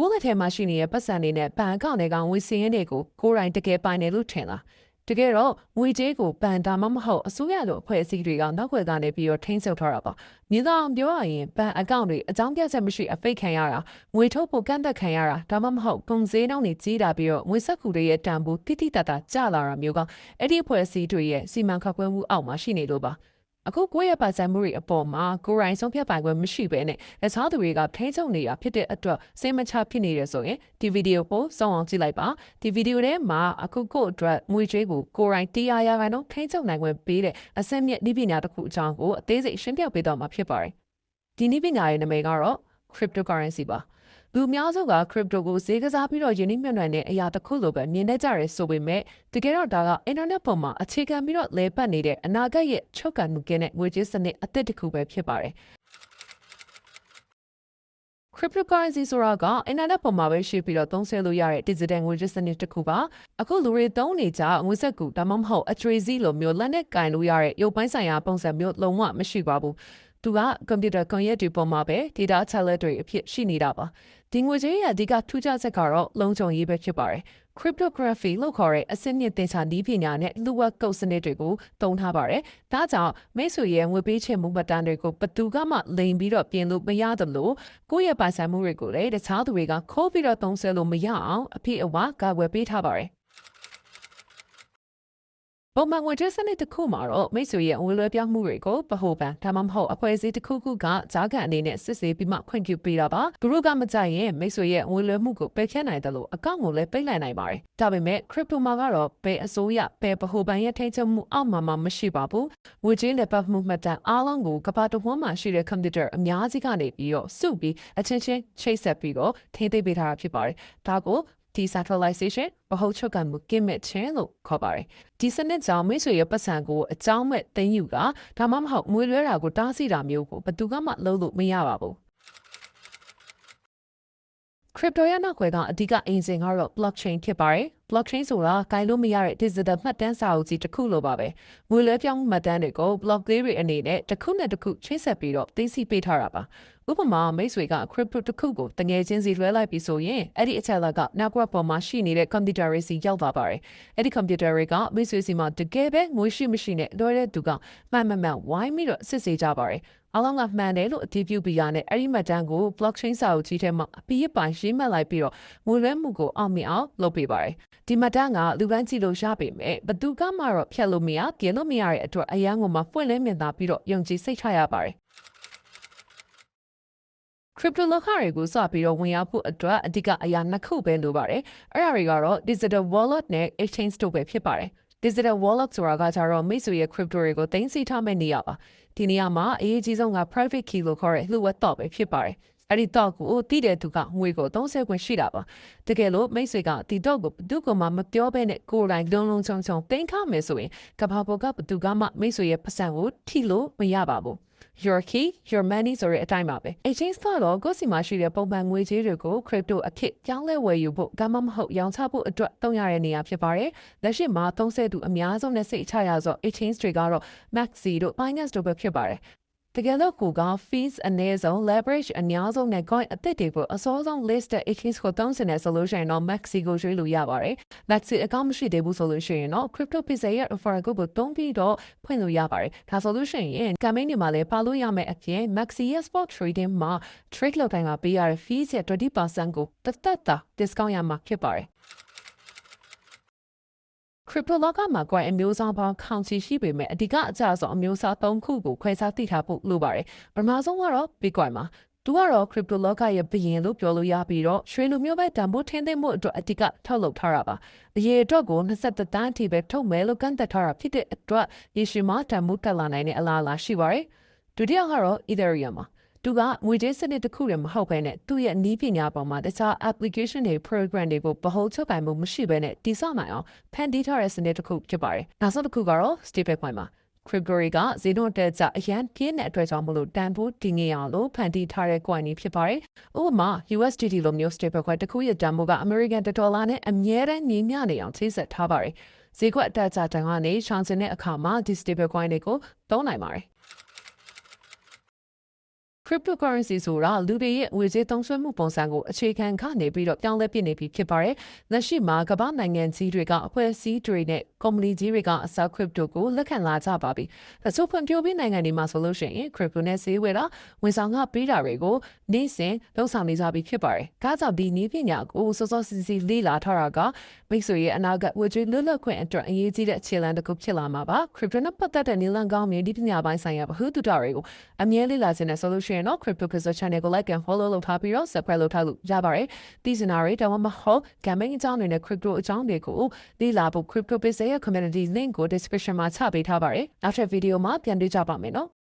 ကိုလက်ထဲမှာရှိနေတဲ့ပတ်စံတွေနဲ့ဘဏ်အကောင့်တွေကငွေစည်ရင်းတွေကိုကိုယ်တိုင်တကယ်ပိုင်တယ်လို့ထင်လားတကယ်တော့ငွေကြေးကိုဘဏ်ဒါမှမဟုတ်အစိုးရလိုအဖွဲ့အစည်းတွေကနောက်ွယ်ကနေပြီးတော့ထိန်းချုပ်ထားတာပါမြင်းသားပြောရရင်ဘဏ်အကောင့်တွေအကြောင်းပြချက်မရှိအဖိတ်ခံရတာငွေထုတ်ဖို့ကန့်သက်ခံရတာဒါမှမဟုတ်ကုန်စည်နှုန်းတွေကြီးတာပြီးတော့ငွေဆက်ကူတွေရဲ့တန်ဖိုးတိတိတတ်တာကျလာတာမျိုးကအဲ့ဒီအဖွဲ့အစည်းတွေရဲ့စီမံခန့်ခွဲမှုအောက်မှာရှိနေလို့ပါအခုကိုယ့်ရဲ့ပါစံမှုတွေအပေါ်မှာကိုယ်တိုင်ဆုံးဖြတ်ပိုင်ခွင့်မရှိဘဲနဲ့လက်ချောင်းသူတွေကထိန်းချုပ်နေတာဖြစ်တဲ့အတွက်စိတ်မချဖြစ်နေရဆိုရင်ဒီဗီဒီယိုကိုစောင့်အောင်ကြည့်လိုက်ပါဒီဗီဒီယိုထဲမှာအခုကိုယ့်အတွက်ငွေကြေးကိုကိုယ်တိုင်တရားရခိုင်တော့ထိန်းချုပ်နိုင်ခွင့်ပေးတဲ့အစက်မြင့်နည်းပညာတစ်ခုအကြောင်းကိုအသေးစိတ်ရှင်းပြပေးတော့မှာဖြစ်ပါတယ်ဒီနည်းပညာရဲ့နာမည်ကတော့ cryptocurrency ပါလူများစုက crypto ကိုဈေးကစားပြီးတော့ယင်းနှိမ့်မြွန်တဲ့အရာတစ်ခုလိုပဲမြင်တတ်ကြရဲဆိုပေမဲ့တကယ်တော့ဒါက internet ပေါ်မှာအခြေခံပြီးတော့လဲပတ်နေတဲ့အနာဂတ်ရဲ့ချုပ်ကန်မှုကင်းတဲ့ငွေကြေးစနစ်အသစ်တစ်ခုပဲဖြစ်ပါတယ် cryptocurrency ဆိုတာက internet ပေါ်မှာပဲရှိပြီးတော့သုံးစွဲလို့ရတဲ့ digital ငွေကြေးစနစ်တစ်ခုပါအခုလူတွေသုံးနေကြငွေစက်ကူဒါမှမဟုတ်အထရီစီလိုမျိုးလက်နဲ့ကင်လို့ရတဲ့ရုပ်ပိုင်းဆိုင်ရာပုံစံမျိုးလုံးဝမရှိပါဘူးသူကကွန်ပျူတာကွန်ရက်တွေပေါ်မှာပဲ data teller တွေအဖြစ်ရှိနေတာပါဒီငွေကြေးရဲ့အဓိကထူးခြားချက်ကတော့လုံခြုံရေးပဲဖြစ်ပါတယ် cryptography လို့ခေါ်တဲ့အစစ်မြစ်သင်္ချာနည်းပညာနဲ့လူဝက်ကုတ်စနစ်တွေကိုသုံးထားပါတယ်ဒါကြောင့်မိတ်ဆွေရဲ့ငွေပေးချေမှုမှတ်တမ်းတွေကိုဘသူကမှလိမ်ပြီးတော့ပြင်လို့မရသလိုကိုယ့်ရဲ့ပိုင်ဆိုင်မှုတွေကိုလည်းတခြားသူတွေကခိုးပြီးတော့သုံးစွဲလို့မရအောင်အဖြစ်အဝကာကွယ်ပေးထားပါတယ်ပုံမှန်ငွေကြေးစနစ်တစ်ခုမှာတော့မိတ်ဆွေရဲ့ငွေလွှဲပြောင်းမှုတွေကိုဗဟိုဘဏ်ဒါမှမဟုတ်အဖွဲ့အစည်းတစ်ခုခုကကြားခံအနေနဲ့စစ်ဆေးပြီးမှခွင့်ပြုပေးတာပါသူတို့ကမကြိုက်ရင်မိတ်ဆွေရဲ့ငွေလွှဲမှုကိုပယ်ဖျက်နိုင်တယ်လို့အကောင့်ကိုလည်းပိတ်လိုက်နိုင်ပါတယ်ဒါပေမဲ့ crypto မှာကတော့ဘယ်အစိုးရဘယ်ဗဟိုဘဏ်ရဲ့ထိန်းချုပ်မှုအောက်မှာမရှိပါဘူးငွေကြေးလက်ပတ်မှုမှတ်တမ်းအားလုံးကိုကမ္ဘာတစ်ဝန်းမှာရှိတဲ့ကွန်ပျူတာအများကြီးကနေပြီးတော့စုပြီးအချင်းချင်းချိတ်ဆက်ပြီးတော့ထိန်းသိမ်းပေးထားတာဖြစ်ပါတယ်ဒါကိုdecentralization ဗဟိုချုပ်ကိုင်မှုကင်းမဲ့ခြင်းလို့ခေါ်ပါတယ်ဒီစနစ်ကြောင့်မိတ်ဆွေရဲ့ပတ်စံကိုအကြောင်းမဲ့သိမ်းယူကဒါမှမဟုတ်ငွေလွှဲတာကိုတားဆီးတာမျိုးကိုဘယ်သူမှလုပ်လို့မရပါဘူး crypto ရဲ့နောက်ွယ်ကအဓိကအင်ဂျင်ကတော့ blockchain ဖြစ်ပါတယ် blockchain ဆိုတာကိုင်လို့မရတဲ့ digital မှတ်တမ်းစာအုပ်ကြီးတစ်ခုလိုပါပဲငွေလွှဲပြောင်းမှတ်တမ်းတွေကို block လေးတွေအနေနဲ့တစ်ခုနဲ့တစ်ခုချိတ်ဆက်ပြီးတော့သိသိပေးထားတာပါဥပမာမိတ်ဆွေက crypto တစ်ခုကိုတငယ်ချင်းစီလွှဲလိုက်ပြီးဆိုရင်အဲ့ဒီအချက်အလက်က network ပေါ်မှာရှိနေတဲ့ computer တွေစီရောက်လာပါတယ်အဲ့ဒီ computer တွေကမိတ်ဆွေစီမှာတကယ်ပဲငွေရှိမရှိနဲ့လွှဲတဲ့သူကမှန်ဝိုင်းပြီးတော့စစ်ဆေးကြပါတယ်အားလုံးကမှန်တယ်လို့အတည်ပြုပြီးရတဲ့အဲ့ဒီမှတ်တမ်းကို blockchain စာအုပ်ကြီးထဲမှာအပြည့်အပိုင်ရေးမှတ်လိုက်ပြီးတော့ငွေလွှဲမှုကိုအောင်မြင်အောင်လုပ်ပေးပါတယ်ဒီမှတ်တမ်းကလူတိုင်းကြည့်လို့ရပေမဲ့ဘသူကမှတော့ဖြတ်လို့မရပြင်လို့မရတဲ့အတွက်အရန်ကိုမှပွင့်လင်းမြင်သာပြီးတော့ယုံကြည်စိတ်ချရပါတယ်crypto လောကတွေကိုစပြီးတော့ဝင်ရောက်ဖို့အတွက်အဓိကအရာနှစ်ခုပဲလိုပါတယ်အဲ့ဒါတွေကတော့ digital wallet နဲ့ exchange တို့ပဲဖြစ်ပါတယ် digital wallet ဆိုတာကကြတော့မိတ်ဆွေရဲ့ crypto တွေကိုသိမ်းဆည်းထားမယ့်နေရာပါဒီနေရာမှာအရေးကြီးဆုံးက private key လို့ခေါ်တဲ့လှုပ်ဝက်တော့ပဲဖြစ်ပါတယ်အဲ့ဒီတော့ကိုတည်တဲ့သူကငွေကိုသုံးဆခွင့်ရှိတာပါတကယ်လို့မိတ်ဆွေကဒီတော့ကိုဘသူကမှမပြောဘဲနဲ့ကိုယ်တိုင်လုံးချုံတင်ခမယ်ဆိုရင်ကဘာပေါ်ကဘသူကမှမိတ်ဆွေရဲ့ပတ်စံကိုထိလို့မရပါဘူးyour key your money ဆိုတဲ့အတိုင်းပါပဲ exchange ကတော့ကိုယ့်စီမှာရှိတဲ့ပုံမှန်ငွေကြေးတွေကို crypto အဖြစ်ပြောင်းလဲဝယ်ယူဖို့ဒါမှမဟုတ်ရောင်းချဖို့အတွက်သုံးရတဲ့နေရာဖြစ်ပါတယ်လက်ရှိမှာသုံးဆသူအများဆုံးနဲ့စိတ်ချရသော exchange တွေကတော့ Maxi တို့ Binance တို့ပဲဖြစ်ပါတယ်တကယ်လို့ကိုက fees အနည်းဆုံး leverage အများဆုံးနဲ့ coin အသစ်တွေကိုအစောဆုံး listed exchange ကိုသုံးစင်တဲ့ solution တော့ Maxi ကိုရွေးလို့ရပါတယ် Maxi အကောင့်မရှိသေးဘူးဆိုလို့ရှိရင်တော့ crypto pizza ရဲ့ offer ကိုသုံးပြီးတော့ဖွင့်လို့ရပါတယ်ဒါဆိုလို့ရှိရင် campaign တွေမှာလည်းပါလို့ရမယ်အပြင် Maxi ရဲ့ spot trading မှာ trade လုပ်တိုင်းမှာပေးရတဲ့ fees ရဲ့ 20% ကိုသက်သာ discount ရမှာဖြစ်ပါတယ်crypto လောကမှာ coin အမျိုးအစားပေါင်းခေါင်ချီရှိပေမဲ့အဓိကအကျဆုံးအမျိုးအစား၃ခုကိုခွဲခြားသိထားဖို့လိုပါတယ်ပထမဆုံးကတော့ Bitcoin ပါသူကတော့ crypto လောကရဲ့ဘယင်လို့ပြောလို့ရပြီးတော့ရွှေလိုမျိုးပဲတန်ဖိုးထင်းသိမ်းမှုအတွက်အဓိကထုတ်လုပ်ထားတာပါအရေးအတွက်ကို21တန်းအထိပဲထုတ်မယ်လို့ကန့်သက်ထားတာဖြစ်တဲ့အတွက်ရေရှည်မှာတန်ဖိုးတက်လာနိုင်တဲ့အလားအလာရှိပါတယ်ဒုတိယကတော့ Ethereum ပါသူကငွေကြေးစနစ်တစ်ခုတည်းမဟုတ်ဘဲနဲ့သူ့ရဲ့နည်းပညာပေါ်မှာတခြား application တွေ program တွေကိုဗဟိုချုပ်ကိုင်မှုမရှိဘဲနဲ့တည်ဆောက်နိုင်အောင်ဖန်တီးထားတဲ့စနစ်တစ်ခုဖြစ်ပါတယ်။နောက်ဆုံးတစ်ခုကတော့ stablecoin ပါ။ crypto တွေကဈေးနှုန်းတက်ကြအရန်ပြင်းတဲ့အတွက်ကြောင့်မလို့တန်ဖိုးတည်ငြိမ်အောင်လို့ဖန်တီးထားတဲ့ coin တွေဖြစ်ပါတယ်။ဥပမာ USDT လိုမျိုး stablecoin တစ်ခုရဲ့တန်ဖိုးက American $1 နဲ့အမြဲတမ်းညီမျှနေအောင်ချိတ်ဆက်ထားပါတယ်။ဈေးကွက်အတက်ကြတန်ကနေရှောင်ကျင်တဲ့အခါမှာဒီ stablecoin တွေကိုသုံးနိုင်ပါတယ်။ cryptocurrency ဆိုတာလူတွေရဲ့ငွေကြေးသုံးစွဲမှုပုံစံကိုအခြေခံကနေပြီးတော့ပြောင်းလဲပြနေပြီဖြစ်ပါတယ်။လက်ရှိမှာကမ္ဘာနိုင်ငံကြီးတွေကအဖွဲ့အစည်းတွေနဲ့ကုမ္ပဏီကြီးတွေကအစား crypto ကိုလက်ခံလာကြပါပြီ။ဒါဆိုဖွံ့ဖြိုးပြီးနိုင်ငံတွေမှာဆိုလို့ရှိရင် crypto နဲ့ဈေးဝယ်တာဝန်ဆောင်ခပေးတာတွေကိုနေ့စဉ်လှုပ်ဆောင်နေကြပြီဖြစ်ပါတယ်။ဒါကြောင့်ဒီနည်းပညာကိုစောစောစီးစီးလေ့လာထားတာကမိတ်ဆွေရဲ့အနာဂတ်ဝေကျွေးလွတ်လပ်ခွင့်အတွက်အရေးကြီးတဲ့ခြေလှမ်းတစ်ခုဖြစ်လာမှာပါ။ crypto နဲ့ပတ်သက်တဲ့နည်းလမ်းကောင်းမျိုးဒီပညာပိုင်းဆိုင်ရာဗဟုသုတတွေကိုအမြဲလေ့လာခြင်းနဲ့ solution နော် crypto Pizza channel ကို like and follow လုပ်ထားပြီးတော့ subscribe လုပ်ထားလို့ရပါတယ်။ဒီစင်နာရီတော့မဟုတ် gaming အကြောင်းတွေနဲ့ crypto အကြောင်းတွေကိုလေ့လာဖို့ crypto Pizza ရဲ့ community link ကို description မှာချပေးထားပါတယ်။နောက်ထပ် video မှာပြန်တွေ့ကြပါမယ်နော်